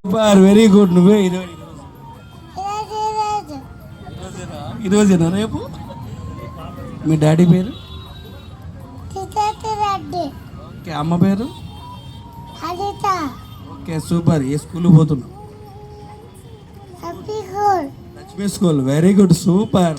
Super, very good. నువ్వే ఈరోజేనా రేపు? మీ డాడీ పేరు? ఓకే. అమ్మ పేరు? Okay, super. ఏ స్కూల్కి పోతున్నావు? Lakshmi school. Very good, super.